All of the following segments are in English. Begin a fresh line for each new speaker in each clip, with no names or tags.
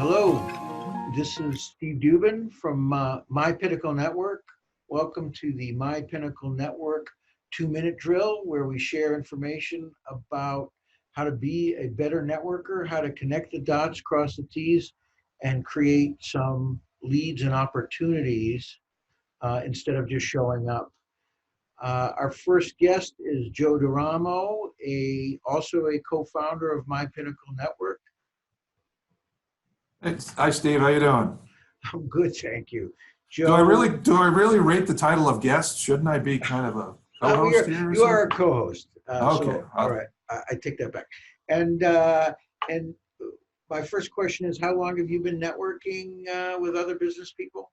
Hello, this is Steve Dubin from My Pinnacle Network. Welcome to the My Pinnacle Network 2-minute drill, where we share information about how to be a better networker, how to connect the dots, cross the T's, and create some leads and opportunities instead of just showing up. Our first guest is Joe Durham, also a co-founder of My Pinnacle Network.
Hi, Steve. How you doing?
I'm good, thank you. Joe,
Do I really rate the title of guest? Shouldn't I be kind of a co-host here?
You are a co-host.
Okay.
So, all right, I take that back. And my first question is, how long have you been networking with other business people?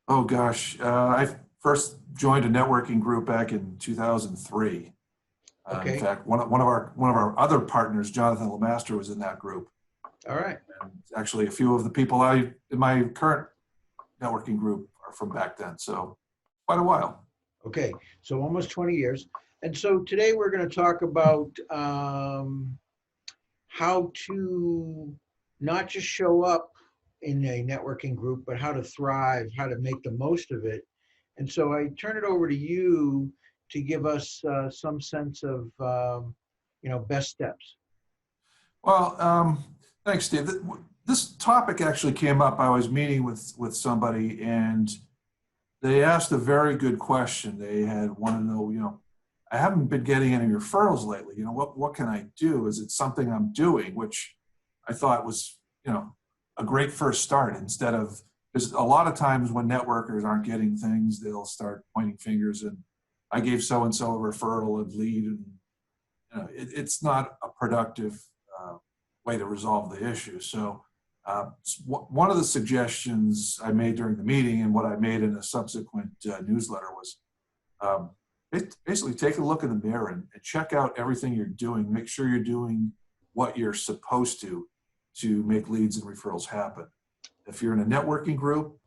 Oh gosh, I first joined a networking group back in 2003.
Okay.
In fact, one of our other partners, Jonathan Lemaster, was in that group.
All right.
And actually, a few of the people in my current networking group are from back then, so quite a while.
Okay, so almost 20 years. And so today we're going to talk about how to not just show up in a networking group, but how to thrive, how to make the most of it. And so I turn it over to you to give us some sense of, best steps.
Well, thanks, Steve. This topic actually came up. I was meeting with somebody, and they asked a very good question. They had wanted to know, I haven't been getting any referrals lately. What can I do? Is it something I'm doing? Which I thought was, a great first start. Instead of, because a lot of times when networkers aren't getting things, they'll start pointing fingers and I gave so-and-so a referral and lead, and it's not a productive way to resolve the issue. So one of the suggestions I made during the meeting, and what I made in a subsequent newsletter, was basically take a look in the mirror and check out everything you're doing. Make sure you're doing what you're supposed to make leads and referrals happen. If you're in a networking group,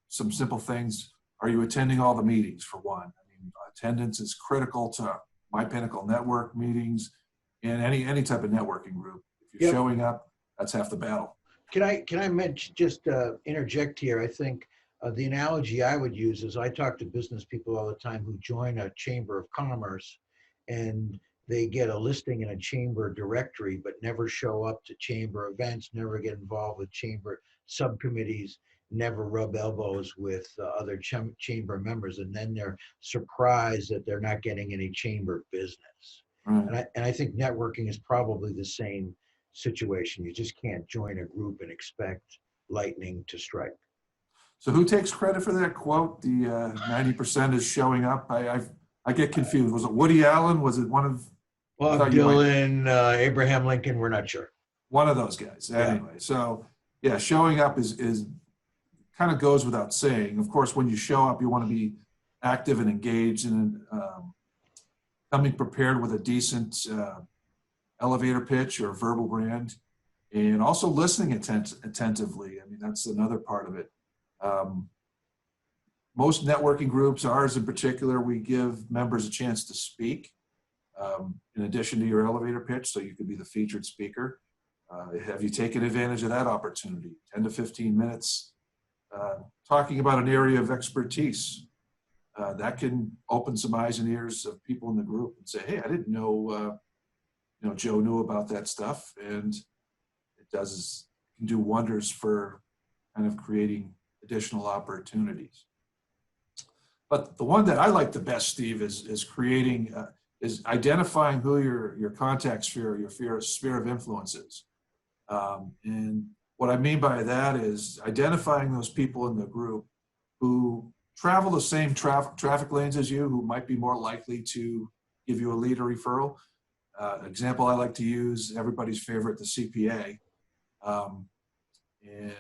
some simple things. Are you attending all the meetings, for one? I mean, attendance is critical to My Pinnacle Network meetings and any type of networking group. If you're showing up, that's half the battle.
Can I mention, just interject here? I think the analogy I would use is I talk to business people all the time who join a chamber of commerce, and they get a listing in a chamber directory, but never show up to chamber events, never get involved with chamber subcommittees, never rub elbows with other chamber members, and then they're surprised that they're not getting any chamber business.
Right.
And I think networking is probably the same situation. You just can't join a group and expect lightning to strike.
So who takes credit for that quote? The 90% is showing up. I get confused. Was it Woody Allen? Was it one of?
Bob Dylan, Abraham Lincoln? We're not sure.
One of those guys. Anyway, so yeah, showing up is kind of goes without saying. Of course, when you show up, you want to be active and engaged, and coming prepared with a decent elevator pitch or verbal brand, and also listening attentively. I mean, that's another part of it. Most networking groups, ours in particular, we give members a chance to speak in addition to your elevator pitch, so you could be the featured speaker. Have you taken advantage of that opportunity? 10 to 15 minutes talking about an area of expertise. That can open some eyes and ears of people in the group and say, hey, I didn't know Joe knew about that stuff, and it can do wonders for kind of creating additional opportunities. But the one that I like the best, Steve, is creating, is identifying who your contact sphere, your sphere of influence is. And what I mean by that is identifying those people in the group who travel the same traffic lanes as you, who might be more likely to give you a lead or referral. Example I like to use, everybody's favorite, the CPA. And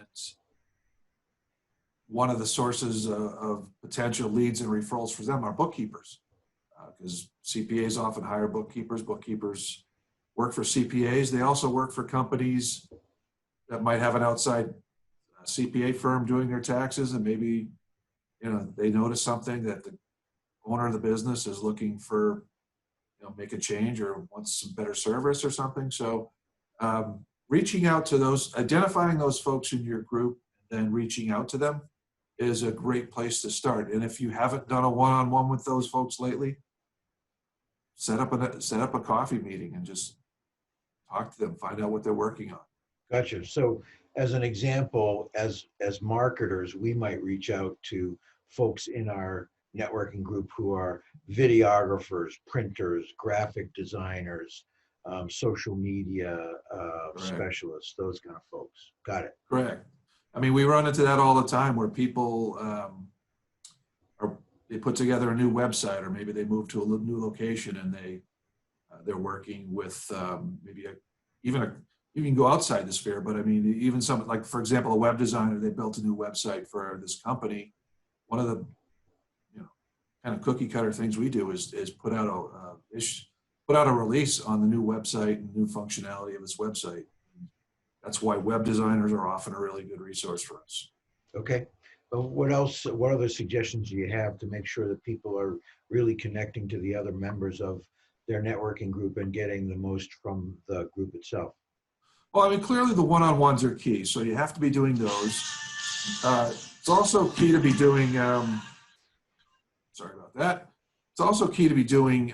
one of the sources of potential leads and referrals for them are bookkeepers, because CPAs often hire bookkeepers. Bookkeepers work for CPAs. They also work for companies that might have an outside CPA firm doing their taxes, and maybe they notice something that the owner of the business is looking for, make a change or wants some better service or something. So reaching out to those, identifying those folks in your group, then reaching out to them is a great place to start. And if you haven't done a one-on-one with those folks lately, set up a coffee meeting and just talk to them, find out what they're working on.
Gotcha. So as an example, as marketers, we might reach out to folks in our networking group who are videographers, printers, graphic designers, social media specialists, those kind of folks. Got it.
Correct. I mean, we run into that all the time where people they put together a new website, or maybe they move to a new location and they're working with you can go outside the sphere, but I mean, even some, like, for example, a web designer, they built a new website for this company. One of the, kind of cookie cutter things we do is put out a release on the new website and new functionality of this website. That's why web designers are often a really good resource for us.
Okay. What else, what other suggestions do you have to make sure that people are really connecting to the other members of their networking group and getting the most from the group itself?
Well, I mean, clearly the one-on-ones are key, so you have to be doing those. It's also key to be doing, sorry about that. It's also key to be doing,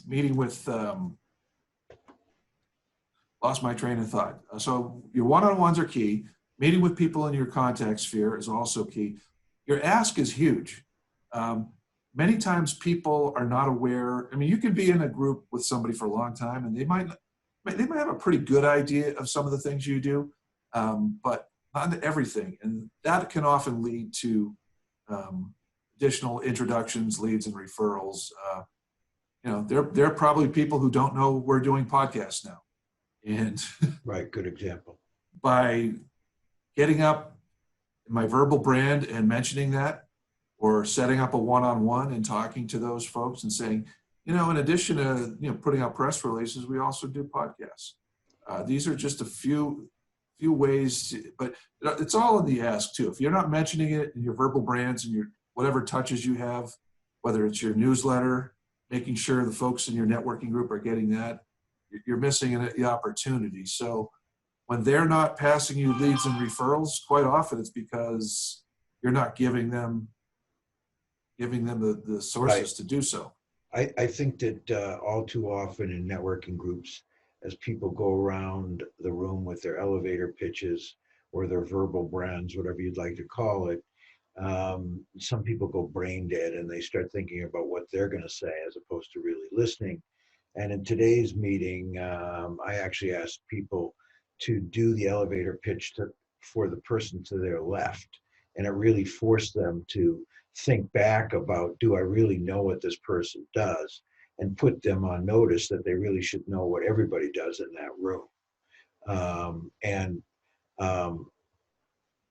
meeting with, lost my train of thought. So your one-on-ones are key. Meeting with people in your contact sphere is also key. Your ask is huge. Many times people are not aware. I mean, you can be in a group with somebody for a long time and they might have a pretty good idea of some of the things you do, but not everything. And that can often lead to additional introductions, leads, and referrals. There are probably people who don't know we're doing podcasts now. And
right, good example.
By getting up my verbal brand and mentioning that, or setting up a one-on-one and talking to those folks and saying, in addition to putting out press releases, we also do podcasts. These are just a few ways, but it's all in the ask too. If you're not mentioning it in your verbal brands and your whatever touches you have, whether it's your newsletter, making sure the folks in your networking group are getting that, you're missing the opportunity. So when they're not passing you leads and referrals, quite often it's because you're not giving them the sources to do so.
I think that all too often in networking groups, as people go around the room with their elevator pitches or their verbal brands, whatever you'd like to call it, some people go brain dead and they start thinking about what they're going to say as opposed to really listening. And in today's meeting, I actually asked people to do the elevator pitch for the person to their left. And it really forced them to think back about, do I really know what this person does? And put them on notice that they really should know what everybody does in that room.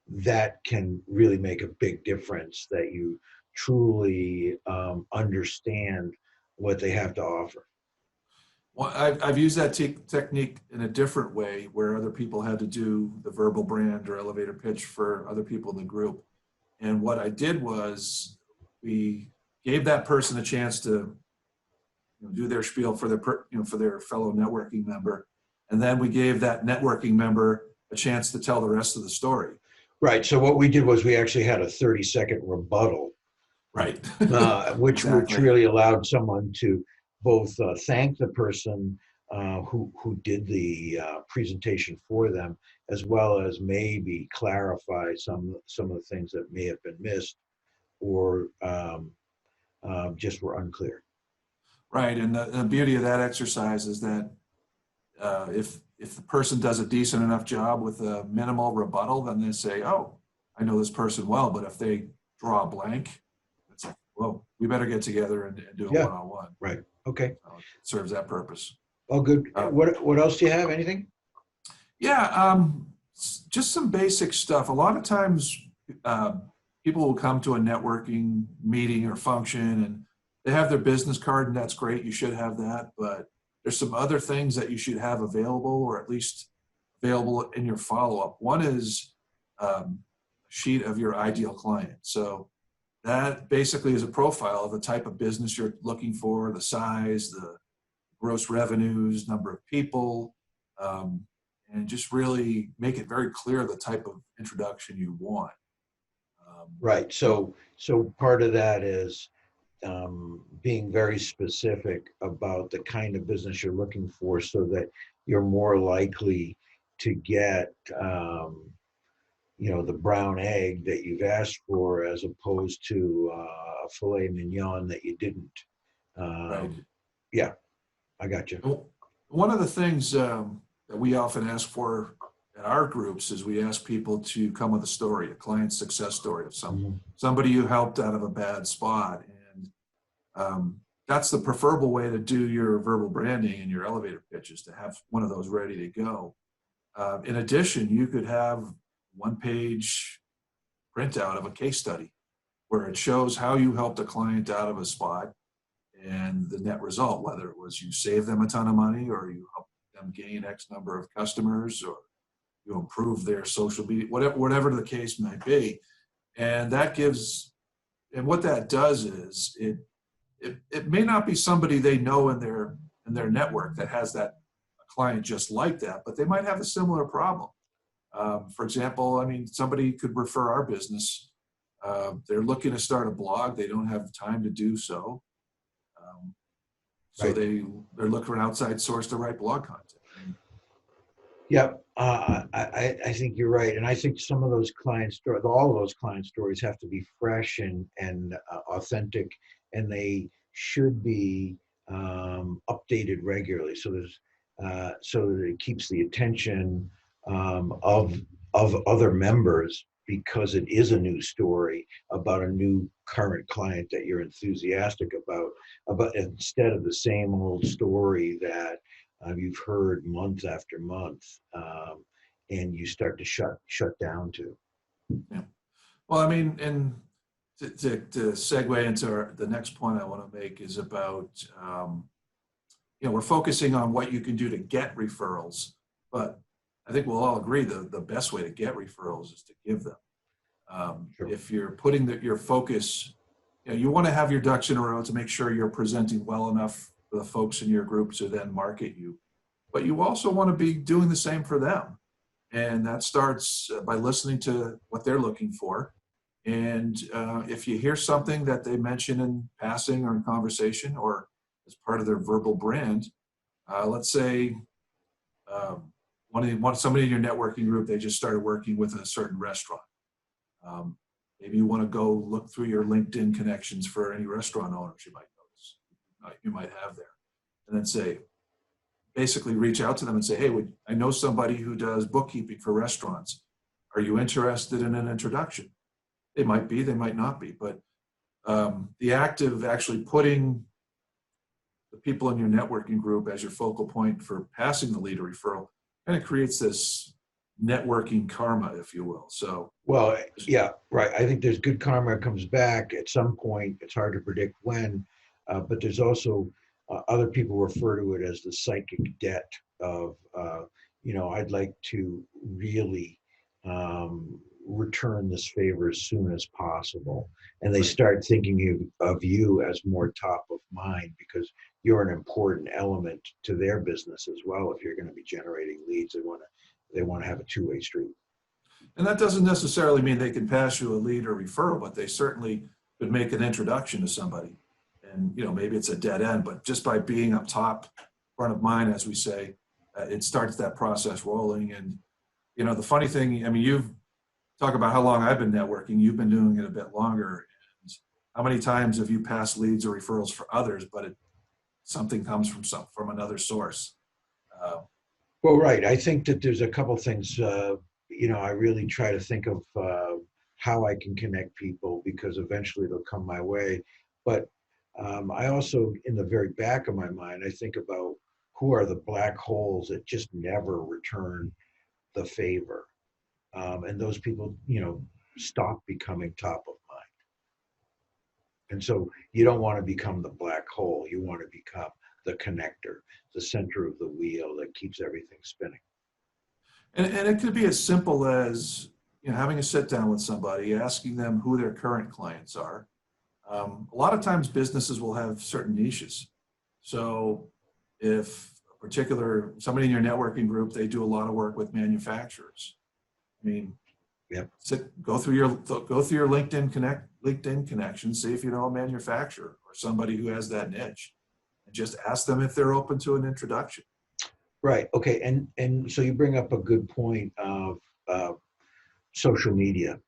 That can really make a big difference, that you truly understand what they have to offer.
Well, I've used that technique in a different way, where other people had to do the verbal brand or elevator pitch for other people in the group. And what I did was we gave that person a chance to do their spiel for their fellow networking member, and then we gave that networking member a chance to tell the rest of the story.
Right. So what we did was we actually had a 30-second rebuttal,
right,
which really allowed someone to both thank the person who did the presentation for them, as well as maybe clarify some of the things that may have been missed or just were unclear.
Right, and the beauty of that exercise is that if the person does a decent enough job with a minimal rebuttal, then they say, "Oh, I know this person well." But if they draw a blank, it's like, "Whoa, we better get together and do a one-on-one."
Right. Okay.
So it serves that purpose.
Oh, good. What else do you have? Anything?
Yeah, just some basic stuff. A lot of times, people will come to a networking meeting or function and they have their business card, and that's great. You should have that, but there's some other things that you should have available, or at least available in your follow-up. One is a sheet of your ideal client. So that basically is a profile of the type of business you're looking for, the size, the gross revenues, number of people, and just really make it very clear the type of introduction you want.
Right. So part of that is being very specific about the kind of business you're looking for, so that you're more likely to get, the brown egg that you've asked for, as opposed to a filet mignon that you didn't.
Right.
Yeah, I got you.
Well, one of the things that we often ask for at our groups is we ask people to come with a story, a client success story of somebody you helped out of a bad spot. And that's the preferable way to do your verbal branding and your elevator pitches, to have one of those ready to go. In addition, you could have one-page printout of a case study where it shows how you helped a client out of a spot and the net result, whether it was you saved them a ton of money, or you helped them gain X number of customers, or you improve their social media, whatever the case might be. And that gives, and what that does is it may not be somebody they know in their network that has that client just like that, but they might have a similar problem. For example, somebody could refer our business. They're looking to start a blog. They don't have time to do so. So
Right.
they're looking for an outside source to write blog content.
Yep, I think you're right, and I think some of those client stories, all of those client stories, have to be fresh and authentic, and they should be updated regularly, so that it keeps the attention of other members, because it is a new story about a new current client that you're enthusiastic about, instead of the same old story that you've heard month after month, and you start to shut down to.
Yeah. Well, and to segue into the next point I want to make is about, we're focusing on what you can do to get referrals, but I think we'll all agree the best way to get referrals is to give them.
Sure.
If you're putting your focus, you want to have your ducks in a row to make sure you're presenting well enough for the folks in your group to then market you. But you also want to be doing the same for them. And that starts by listening to what they're looking for. And if you hear something that they mention in passing or in conversation or as part of their verbal brand, let's say somebody in your networking group, they just started working with a certain restaurant. Maybe you want to go look through your LinkedIn connections for any restaurant owners you might notice, you might have there, and then basically reach out to them and say, hey, I know somebody who does bookkeeping for restaurants. Are you interested in an introduction? They might be, they might not be, but the act of actually putting the people in your networking group as your focal point for passing the lead or referral kind of creates this networking karma, if you will. So,
well, yeah, right. I think there's good karma comes back at some point. It's hard to predict when, but there's also other people refer to it as the psychic debt of, I'd like to really return this favor as soon as possible. And they start thinking of you as more top of mind, because you're an important element to their business as well. If you're going to be generating leads, they want to have a two-way street.
And that doesn't necessarily mean they can pass you a lead or referral, but they certainly could make an introduction to somebody. And, maybe it's a dead end, but just by being up top, front of mind, as we say, it starts that process rolling. And, the funny thing, you've talked about how long I've been networking. You've been doing it a bit longer. And how many times have you passed leads or referrals for others, but something comes from another source?
Well, right. I think that there's a couple things, I really try to think of how I can connect people, because eventually they'll come my way. But I also, in the very back of my mind, I think about who are the black holes that just never return the favor. And those people, stop becoming top of mind. And so you don't want to become the black hole. You want to become the connector, the center of the wheel that keeps everything spinning.
And it could be as simple as, having a sit down with somebody, asking them who their current clients are. A lot of times businesses will have certain niches. So if a somebody in your networking group, they do a lot of work with manufacturers. I mean,
Yep.
Go through your LinkedIn connections, see if you know a manufacturer or somebody who has that niche, and just ask them if they're open to an introduction.
Right. Okay. And so you bring up a good point of social media.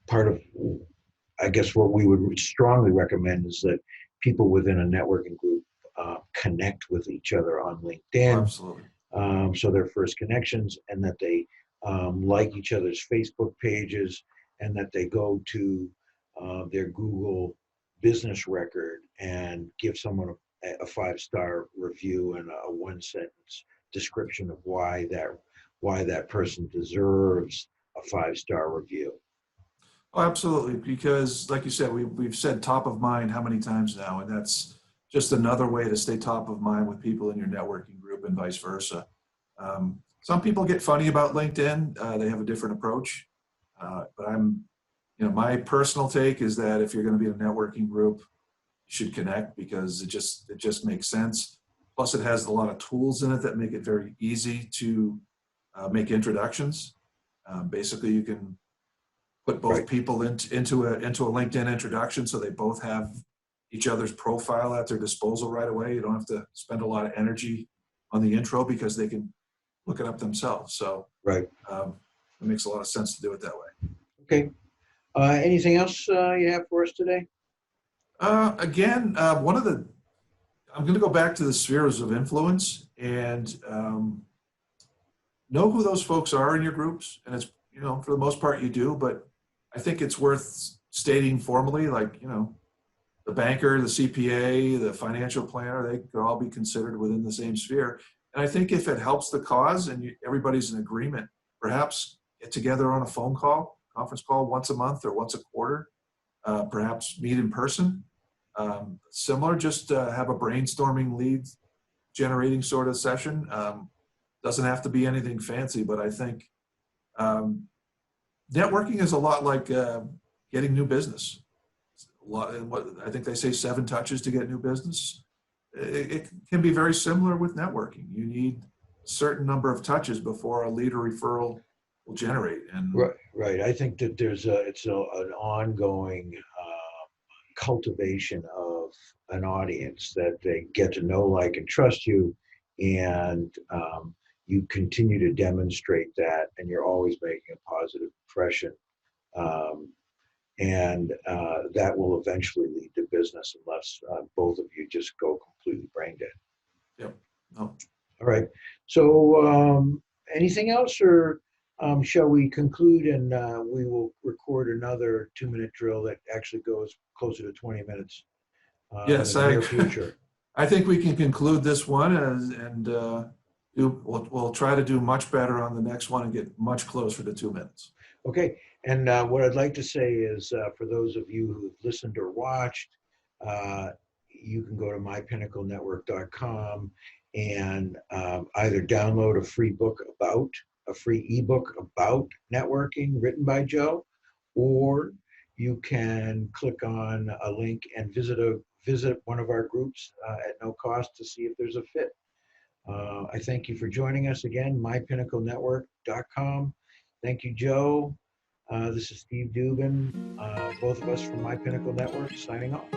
Part of, I guess, what we would strongly recommend is that people within a networking group connect with each other on LinkedIn.
Absolutely.
So their first connections, and that they like each other's Facebook pages, and that they go to their Google business record and give someone a 5-star review and a 1-sentence description of why that person deserves a 5-star review.
Oh, absolutely. Because like you said, we've said top of mind how many times now, and that's just another way to stay top of mind with people in your networking group and vice versa. Some people get funny about LinkedIn. They have a different approach. But my personal take is that if you're going to be in a networking group, you should connect, because it just makes sense. Plus, it has a lot of tools in it that make it very easy to make introductions. Basically, you can put both
Right.
people into a LinkedIn introduction, so they both have each other's profile at their disposal right away. You don't have to spend a lot of energy on the intro, because they can look it up themselves. So
Right.
it makes a lot of sense to do it that way.
Okay. Anything else you have for us today?
Again, I'm going to go back to the spheres of influence, and know who those folks are in your groups. And it's, for the most part you do, but I think it's worth stating formally, like, the banker, the CPA, the financial planner, they could all be considered within the same sphere. And I think if it helps the cause and everybody's in agreement, perhaps get together on a conference call once a month or once a quarter, perhaps meet in person. Similar, just have a brainstorming lead generating sort of session. Doesn't have to be anything fancy, but I think networking is a lot like getting new business. I think they say 7 touches to get new business. It can be very similar with networking. You need a certain number of touches before a lead or referral will generate. And
Right. I think that it's an ongoing cultivation of an audience, that they get to know, like, and trust you, and you continue to demonstrate that, and you're always making a positive impression. And that will eventually lead to business, unless both of you just go completely brain dead.
Yep. No.
All right. So anything else, or shall we conclude, and we will record another 2-minute drill that actually goes closer to 20 minutes
Yes,
in the near future?
I think we can conclude this one, and we'll try to do much better on the next one and get much closer to 2 minutes.
Okay. And what I'd like to say is, for those of you who've listened or watched, you can go to mypinnaclenetwork.com and either download a free ebook about networking written by Joe, or you can click on a link and visit one of our groups at no cost to see if there's a fit. I thank you for joining us again, mypinnaclenetwork.com. Thank you, Joe. This is Steve Dubin, both of us from My Pinnacle Network, signing off.